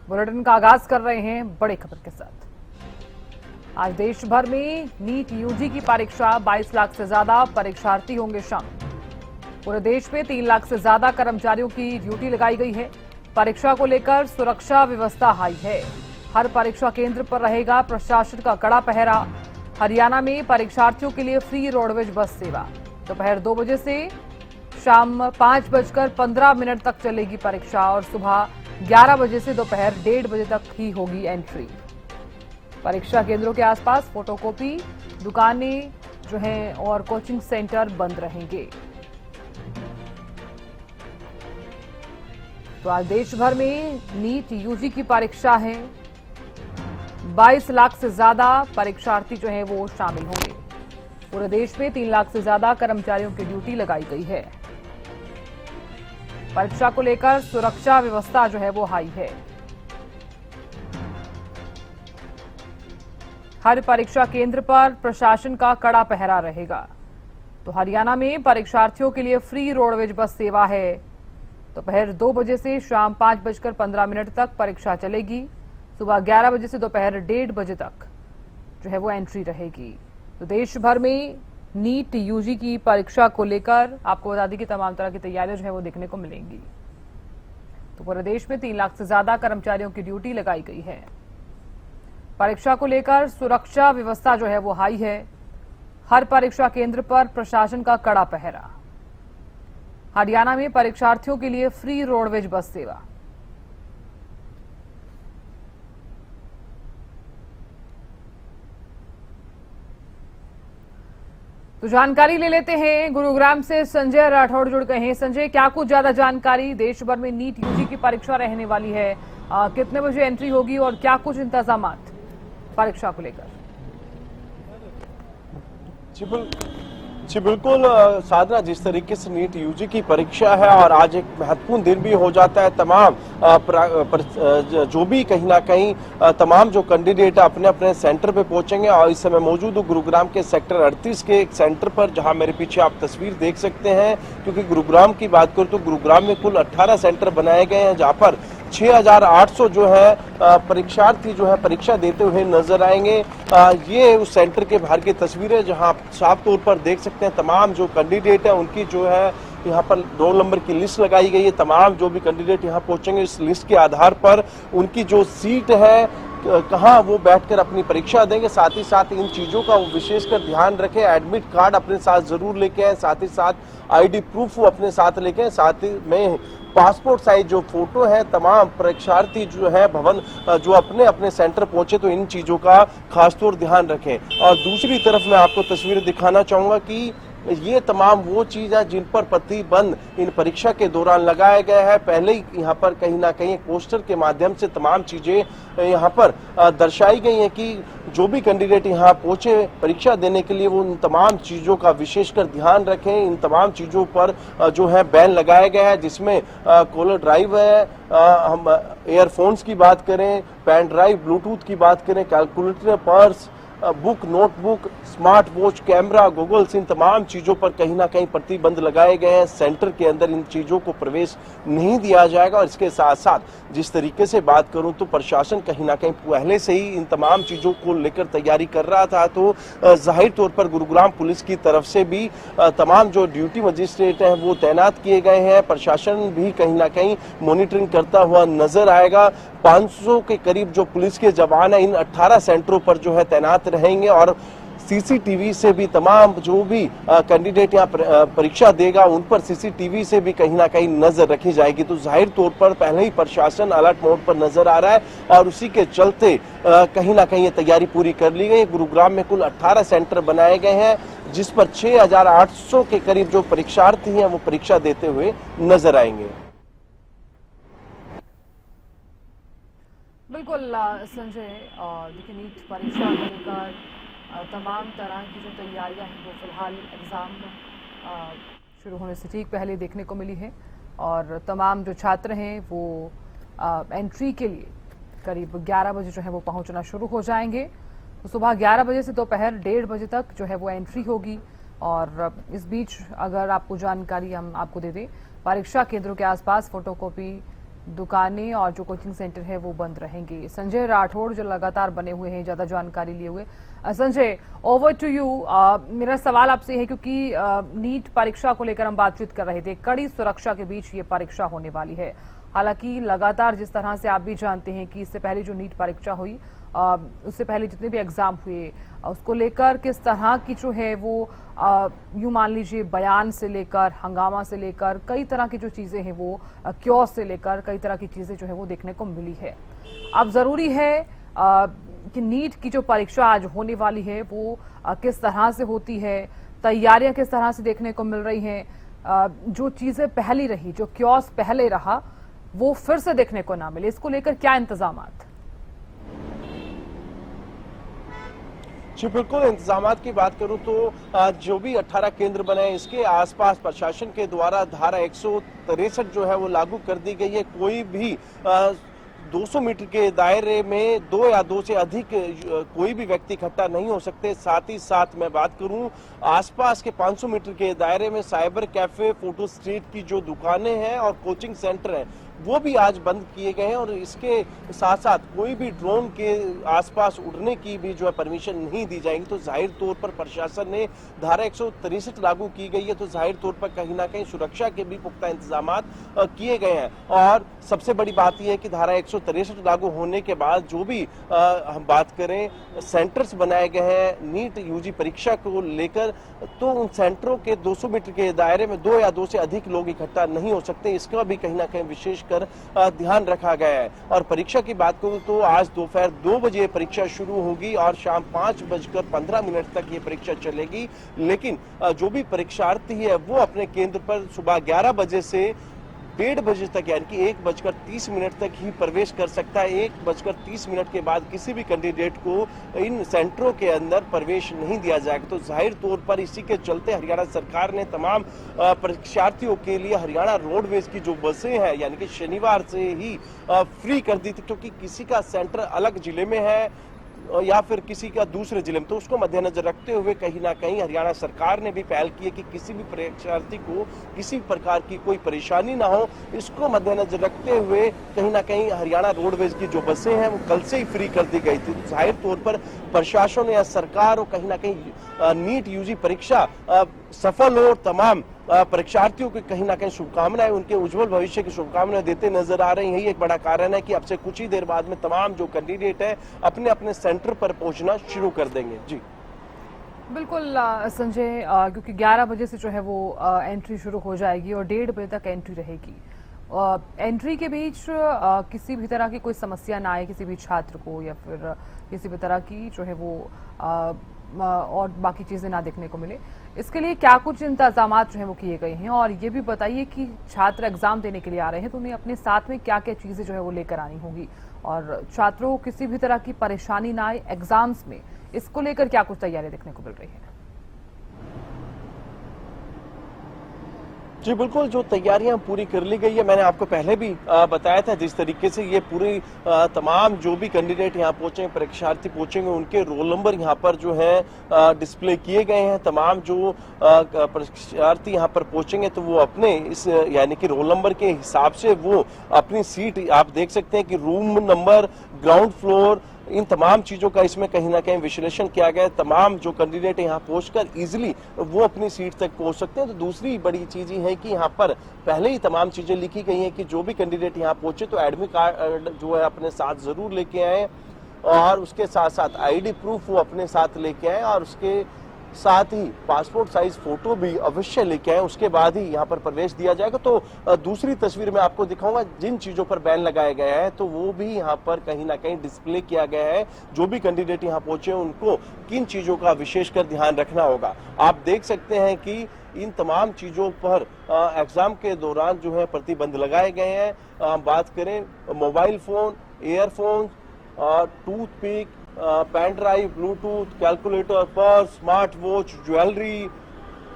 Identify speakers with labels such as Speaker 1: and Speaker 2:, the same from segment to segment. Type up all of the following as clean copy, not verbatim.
Speaker 1: Bulletin का आगाज कर रहे हैं बड़ी खबर के साथ। आज देश भर में नीट यूजी की परीक्षा 22 लाख से ज्यादा परीक्षार्थी होंगे शामिल। पूरे देश में 3 लाख से ज्यादा कर्मचारियों की ड्यूटी लगाई गई है। परीक्षा को लेकर सुरक्षा व्यवस्था हाई है। हर परीक्षा केंद्र पर रहेगा प्रशासन का कड़ा पहरा। हरियाणा में परीक्षार्थियों के लिए फ्री रोडवेज बस सेवा। दोपहर 2 बजे से शाम 5:15 तक चलेगी परीक्षा और सुबह 11 बजे से दोपहर 1:30 बजे तक ही होगी एंट्री। परीक्षा केंद्रों के आसपास फोटोकॉपी दुकानें जो हैं और कोचिंग सेंटर बंद रहेंगे। तो आज देश भर में नीट यूजी की परीक्षा है। 22 लाख से ज्यादा परीक्षार्थी जो हैं वो शामिल होंगे। पूरे देश में 3 लाख से ज्यादा कर्मचारियों की ड्यूटी लगाई गई है। परीक्षा को लेकर सुरक्षा व्यवस्था जो है वो हाई है। हर परीक्षा केंद्र पर प्रशासन का कड़ा पहरा रहेगा। तो हरियाणा में परीक्षार्थियों के लिए फ्री रोडवेज बस सेवा है। दोपहर 2 बजे से शाम 5:15 तक परीक्षा चलेगी। सुबह 11 बजे से दोपहर 1:30 बजे तक जो है वो एंट्री रहेगी। तो देश भर में नीट यूजी की परीक्षा को लेकर आपको बता दें कि तमाम तरह की तैयारियां जो है वो देखने को मिलेंगी। तो पूरे देश में 3 लाख से ज्यादा कर्मचारियों की ड्यूटी लगाई गई है। परीक्षा को लेकर सुरक्षा व्यवस्था जो है वो हाई है। हर परीक्षा केंद्र पर प्रशासन का कड़ा पहरा। हरियाणा में परीक्षार्थियों के लिए फ्री रोडवेज बस सेवा। तो जानकारी ले लेते हैं, गुरुग्राम से संजय राठौड़ जुड़ गए हैं। संजय, क्या कुछ ज्यादा जानकारी? देश भर में नीट यूजी की परीक्षा रहने वाली है, कितने बजे एंट्री होगी और क्या कुछ इंतजामात परीक्षा को लेकर?
Speaker 2: जी बिल्कुल साधना, जिस तरीके से नीट यूजी की परीक्षा है और आज एक महत्वपूर्ण दिन भी हो जाता है। तमाम जो भी कहीं ना कहीं तमाम जो कैंडिडेट अपने अपने सेंटर पे पहुंचेंगे और इस समय मौजूद हूँ गुरुग्राम के सेक्टर 38 के एक सेंटर पर, जहां मेरे पीछे आप तस्वीर देख सकते हैं। क्योंकि गुरुग्राम की बात करूं तो गुरुग्राम में कुल 18 सेंटर बनाए गए हैं, जहां पर 6800 जो है परीक्षार्थी जो है परीक्षा देते हुए नजर आएंगे। ये उस सेंटर के बाहर की तस्वीरें, जहां आप साफ तौर पर देख सकते हैं तमाम जो कैंडिडेट है उनकी जो है यहाँ पर रोल नंबर की लिस्ट लगाई गई है। तमाम जो भी कैंडिडेट यहाँ पहुंचेंगे इस लिस्ट के आधार पर उनकी जो सीट है कहाँ वो बैठकर अपनी परीक्षा देंगे। साथ ही साथ इन चीजों का वो विशेषकर ध्यान रखें, एडमिट कार्ड अपने साथ जरूर लेके आए, साथ ही साथ आईडी प्रूफ वो अपने साथ लेके आए, साथ ही में पासपोर्ट साइज जो फोटो है। तमाम परीक्षार्थी जो है भवन जो अपने अपने सेंटर पहुंचे तो इन चीजों का खासतौर ध्यान रखें। और दूसरी तरफ मैं आपको तस्वीर दिखाना चाहूंगा कि ये तमाम वो चीज है जिन पर प्रतिबंध इन परीक्षा के दौरान लगाया गया है। पहले ही यहाँ पर कहीं ना कहीं पोस्टर के माध्यम से तमाम चीजें यहाँ पर दर्शाई गई हैं कि जो भी कैंडिडेट यहाँ पहुंचे परीक्षा देने के लिए वो उन तमाम चीजों का विशेषकर ध्यान रखें। इन तमाम चीजों पर जो है बैन लगाया गया है, जिसमें कॉलर ड्राइव है, हम एयरफोन्स की बात करें, पेन ड्राइव, ब्लूटूथ की बात करें, calculator, purse, book, notebook, smart watch, camera, goggles, इन तमाम चीजों पर कहीं ना कहीं प्रतिबंध लगाए गए हैं। सेंटर के अंदर इन चीजों को प्रवेश नहीं दिया जाएगा। और इसके साथ साथ जिस तरीके से बात करूं तो प्रशासन कहीं ना कहीं पहले से ही इन तमाम चीजों को लेकर तैयारी कर रहा था। तो जाहिर तौर पर गुरुग्राम पुलिस की तरफ से भी तमाम जो ड्यूटी मजिस्ट्रेट हैं वो तैनात किए गए हैं। प्रशासन भी कहीं ना कहीं मॉनिटरिंग करता हुआ नजर आएगा। 500 के करीब जो पुलिस के जवान है इन 18 सेंटरों पर जो है तैनात रहेंगे और सीसीटीवी से भी तमाम जो भी कैंडिडेट यहाँ परीक्षा देगा उन पर सीसीटीवी से भी कहीं ना कहीं नजर रखी जाएगी। तो जाहिर तौर पर पहले ही प्रशासन अलर्ट मोड पर नजर आ रहा है और उसी के चलते कहीं ना कहीं ये तैयारी पूरी कर ली गई। गुरुग्राम में कुल 18 सेंटर बनाए गए हैं, जिस पर 6800 के करीब जो परीक्षार्थी हैं वो परीक्षा देते हुए नजर आएंगे।
Speaker 1: बिल्कुल संजय, देखिए नीट परीक्षा को लेकर तमाम तरह की जो तैयारियां हैं वो फिलहाल एग्ज़ाम शुरू होने से ठीक पहले देखने को मिली है और तमाम जो छात्र हैं वो एंट्री के लिए करीब 11 बजे जो है वो पहुंचना शुरू हो जाएंगे। तो सुबह 11 बजे से दोपहर 1:30 बजे तक जो है वो एंट्री होगी। और इस बीच अगर आपको जानकारी हम आपको दे दें, परीक्षा केंद्रों के आसपास फोटोकॉपी दुकानें और जो कोचिंग सेंटर है वो बंद रहेंगे। संजय राठौड़ जो लगातार बने हुए हैं ज्यादा जानकारी लिए हुए। Sanjay, over to you. मेरा सवाल आपसे है क्योंकि नीट परीक्षा को लेकर हम बातचीत कर रहे थे, कड़ी सुरक्षा के बीच ये परीक्षा होने वाली है। हालांकि लगातार जिस तरह से आप भी जानते हैं कि इससे पहले जो नीट परीक्षा हुई, उससे पहले जितने भी एग्जाम हुए, उसको लेकर किस तरह की जो है वो यूं मान लीजिए बयान से लेकर हंगामा से लेकर कई तरह की जो चीजें हैं वो क्योस से लेकर कई तरह की चीजें जो है वो देखने को मिली है। अब जरूरी है कि नीट की जो परीक्षा आज होने वाली है वो किस तरह से होती है, तैयारियां किस तरह से देखने को मिल रही हैं, जो चीजें पहली रही, जो क्योस पहले रहा वो फिर से देखने को ना मिले, इसको लेकर क्या इंतजामात?
Speaker 2: जी बिल्कुल, इंतजामात की बात करूं तो जो भी 18 केंद्र बने हैं इसके आसपास प्रशासन के द्वारा धारा 163 जो है वो लागू कर दी गई है। कोई भी 200 मीटर के दायरे में 2 या 2 से अधिक कोई भी व्यक्ति इकट्ठा नहीं हो सकते। साथ ही साथ मैं बात करूं आसपास के 500 मीटर के दायरे में साइबर कैफे, फोटो स्ट्रीट की जो दुकानें हैं और कोचिंग सेंटर हैं वो भी आज बंद किए गए हैं। और इसके साथ साथ कोई भी ड्रोन के आसपास उड़ने की भी जो है परमिशन नहीं दी जाएगी। तो जाहिर तौर पर प्रशासन ने धारा 163 लागू की गई है, तो जाहिर तौर पर कहीं ना कहीं सुरक्षा के भी पुख्ता इंतजाम किए गए हैं। और सबसे बड़ी बात यह है कि धारा 163 लागू होने के बाद जो भी हम बात करें सेंटर्स बनाए गए हैं नीट यूजी परीक्षा को लेकर, तो उन सेंटरों के 200 मीटर के दायरे में 2 या 2 से अधिक लोग इकट्ठा नहीं हो सकते। इसका भी कहीं ना कहीं विशेष कर ध्यान रखा गया है। और परीक्षा की बात करूं तो आज दोपहर 2 बजे परीक्षा शुरू होगी और शाम 5:15 तक ये परीक्षा चलेगी। लेकिन जो भी परीक्षार्थी है वो अपने केंद्र पर सुबह 11 बजे से 1:30 बजे तक यानी कि 1:30 तक ही प्रवेश कर सकता है। 1:30 के बाद किसी भी कैंडिडेट को इन सेंटरों के अंदर प्रवेश नहीं दिया जाएगा। तो जाहिर तौर पर इसी के चलते हरियाणा सरकार ने तमाम परीक्षार्थियों के लिए हरियाणा रोडवेज की जो बसें हैं यानी कि शनिवार से ही फ्री कर दी थी, क्योंकि किसी का सेंटर अलग जिले में है या फिर किसी का दूसरे जिले में, तो उसको मद्देनजर रखते हुए कहीं ना कहीं हरियाणा सरकार ने भी पहल की है कि किसी भी परीक्षार्थी को किसी प्रकार की कोई परेशानी ना हो। इसको मद्देनजर रखते हुए कहीं ना कहीं हरियाणा रोडवेज की जो बसें हैं वो कल से ही फ्री कर दी गई थी। जाहिर तौर पर प्रशासन या सरकार और कहीं ना कहीं नीट यूजी परीक्षा सफल हो, तमाम परीक्षार्थियों की कहीं ना कहीं शुभकामनाएं, उनके उज्जवल भविष्य की शुभकामनाएं देते नजर आ रही हैं। यही एक बड़ा कारण है कि अब से कुछ ही देर बाद में तमाम जो कैंडिडेट है अपने अपने सेंटर पर पहुंचना शुरू कर देंगे। जी
Speaker 1: बिल्कुल संजय, क्योंकि 11 बजे से जो है वो एंट्री शुरू हो जाएगी और 1:30 बजे तक एंट्री रहेगी। एंट्री के बीच किसी भी तरह की कोई समस्या ना आए किसी भी छात्र को, या फिर किसी भी तरह की जो है वो और बाकी चीजें ना देखने को मिले, इसके लिए क्या कुछ इंतजामात जो है वो किए गए हैं? और ये भी बताइए कि छात्र एग्जाम देने के लिए आ रहे हैं तो उन्हें अपने साथ में क्या क्या चीजें जो है वो लेकर आनी होगी, और छात्रों को किसी भी तरह की परेशानी ना आए एग्जाम्स में, इसको लेकर क्या कुछ तैयारी देखने को मिल रही है?
Speaker 2: जी बिल्कुल, जो तैयारियां पूरी कर ली गई है, मैंने आपको पहले भी बताया था जिस तरीके से ये पूरी तमाम जो भी कैंडिडेट यहाँ पहुंचे, परीक्षार्थी पहुंचेंगे, उनके रोल नंबर यहाँ पर जो है डिस्प्ले किए गए हैं। तमाम जो परीक्षार्थी यहाँ पर पहुंचेंगे तो वो अपने इस यानी कि रोल नंबर के हिसाब से वो अपनी सीट, आप देख सकते हैं कि रूम नंबर, ग्राउंड फ्लोर, इन तमाम चीजों का इसमें कहीं ना कहीं विश्लेषण किया गया है। तमाम जो कैंडिडेट यहाँ पहुंचकर इजीली वो अपनी सीट तक पहुंच सकते हैं। तो दूसरी बड़ी चीज ये है कि यहाँ पर पहले ही तमाम चीजें लिखी गई हैं कि जो भी कैंडिडेट यहाँ पहुंचे तो एडमिट कार्ड जो है अपने साथ जरूर लेके आए, और उसके साथ साथ आईडी प्रूफ वो अपने साथ लेके आए, और उसके साथ ही पासपोर्ट साइज फोटो भी अवश्य लेके आए, उसके बाद ही यहाँ पर प्रवेश दिया जाएगा। तो दूसरी तस्वीर में आपको दिखाऊंगा जिन चीजों पर बैन लगाया गया है तो वो भी यहाँ पर कहीं ना कहीं डिस्प्ले किया गया है। जो भी कैंडिडेट यहाँ पहुंचे उनको किन चीजों का विशेषकर ध्यान रखना होगा। आप देख सकते हैं कि इन तमाम चीजों पर एग्जाम के दौरान जो है प्रतिबंध लगाए गए हैं। बात करें mobile phone, earphone, toothpick, pen drive, Bluetooth, calculator, purse, smart watch, jewellery,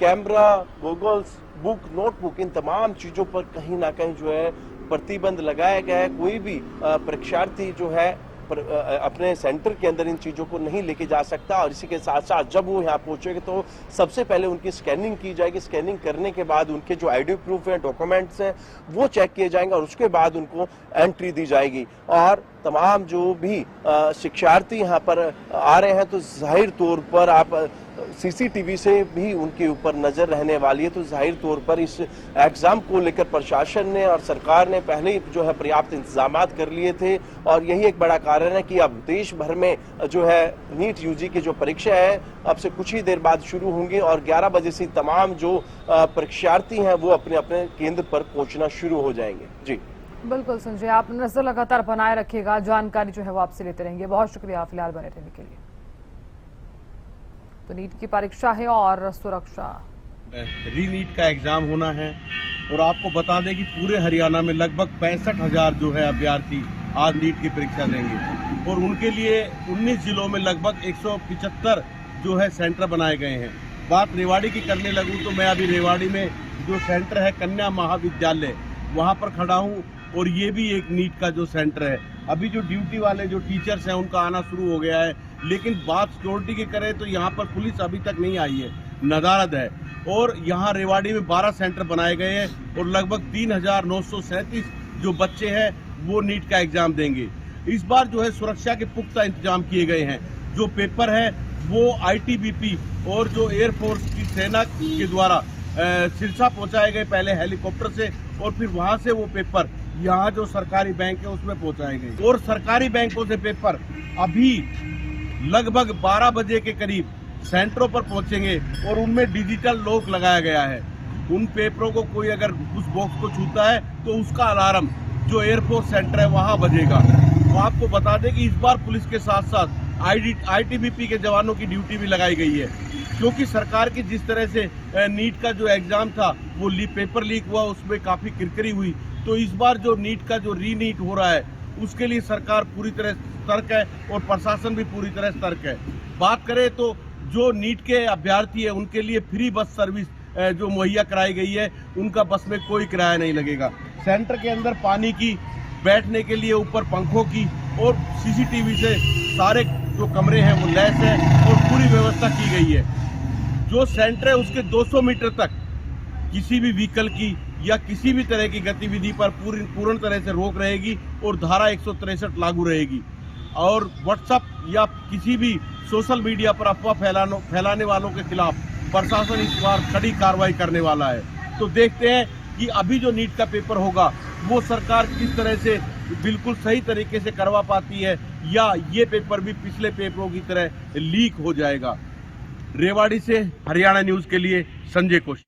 Speaker 2: camera, goggles, book, notebook, इन तमाम चीजों पर कहीं ना कहीं जो है प्रतिबंध लगाया गया है। कोई भी परीक्षार्थी जो है अपने सेंटर के अंदर इन चीज़ों को नहीं लेके जा सकता। और इसी के साथ साथ जब वो यहाँ पहुँचेंगे तो सबसे पहले उनकी स्कैनिंग की जाएगी। स्कैनिंग करने के बाद उनके जो आईडी प्रूफ हैं, डॉक्यूमेंट्स हैं, वो चेक किए जाएंगे और उसके बाद उनको एंट्री दी जाएगी। और तमाम जो भी शिक्षार्थी यहाँ पर आ रहे हैं तो जाहिर तौर पर आप सीसीटीवी से भी उनके ऊपर नजर रहने वाली है। तो जाहिर तौर पर इस एग्जाम को लेकर प्रशासन ने और सरकार ने पहले ही जो है पर्याप्त इंतजाम कर लिए थे और यही एक बड़ा कारण है कि अब देश भर में जो है नीट यूजी की जो परीक्षा है अब से कुछ ही देर बाद शुरू होंगी और 11 बजे से तमाम जो परीक्षार्थी हैं वो अपने अपने केंद्र पर पहुंचना शुरू हो जाएंगे। जी
Speaker 1: बिल्कुल संजय, आप नजर लगातार बनाए रखिएगा, जानकारी जो है वो आपसे लेते रहेंगे। बहुत शुक्रिया फिलहाल बने रहने के लिए। तो नीट की परीक्षा है और सुरक्षा
Speaker 3: रीनीट का एग्जाम होना है और आपको बता दें कि पूरे हरियाणा में लगभग 65,000 जो है अभ्यर्थी आज नीट की परीक्षा देंगे और उनके लिए 19 जिलों में लगभग 175 जो है सेंटर बनाए गए हैं। बात रेवाड़ी की करने लगूं तो मैं अभी रेवाड़ी में जो सेंटर है कन्या महाविद्यालय वहां पर खड़ा हूं और ये भी एक नीट का जो सेंटर है। अभी जो ड्यूटी वाले जो टीचर्स हैं उनका आना शुरू हो गया है, लेकिन बात सिक्योरिटी की करें तो यहाँ पर पुलिस अभी तक नहीं आई है, नदारद है। और यहाँ रेवाड़ी में 12 सेंटर बनाए गए हैं और लगभग 3,937 जो बच्चे हैं वो नीट का एग्जाम देंगे। इस बार जो है सुरक्षा के पुख्ता इंतजाम किए गए हैं। जो पेपर है वो ITBP और जो एयरफोर्स की सेना के द्वारा सिरसा पहुंचाए गए, पहले हेलीकॉप्टर से और फिर वहां से वो पेपर यहाँ जो सरकारी बैंक है उसमें पहुंचाए गए और सरकारी बैंकों से पेपर अभी लगभग 12 बजे के करीब सेंटरों पर पहुंचेंगे और उनमें डिजिटल लॉक लगाया गया है। उन पेपरों को कोई अगर उस बॉक्स को छूता है तो उसका अलार्म जो एयरफोर्स सेंटर है वहां बजेगा। तो आपको बता दें कि इस बार पुलिस के साथ साथ ITBP के जवानों की ड्यूटी भी लगाई गई है, क्योंकि सरकार की जिस तरह से नीट का जो एग्जाम था वो पेपर लीक हुआ, उसमें काफी किरकिरी हुई। तो इस बार जो नीट का जो रीनीट हो रहा है उसके लिए सरकार पूरी तरह सतर्क है और प्रशासन भी पूरी तरह सतर्क है। बात करें तो जो नीट के अभ्यर्थी है उनके लिए फ्री बस सर्विस जो मुहैया कराई गई है, उनका बस में कोई किराया नहीं लगेगा। सेंटर के अंदर पानी की, बैठने के लिए ऊपर पंखों की और CCTV से सारे जो कमरे हैं वो लैस है और पूरी व्यवस्था की गई है। जो सेंटर है उसके 200 मीटर तक किसी भी व्हीकल की या किसी भी तरह की गतिविधि पर पूर्ण तरह से रोक रहेगी और धारा 163 लागू रहेगी। और व्हाट्सएप या किसी भी सोशल मीडिया पर अफवाह फैलाने वालों के खिलाफ प्रशासन इस बार कड़ी कार्रवाई करने वाला है। तो देखते हैं कि अभी जो नीट का पेपर होगा वो सरकार किस तरह से बिल्कुल सही तरीके से करवा पाती है या ये पेपर भी पिछले पेपरों की तरह लीक हो जाएगा। रेवाड़ी से हरियाणा न्यूज के लिए संजय कौशिक।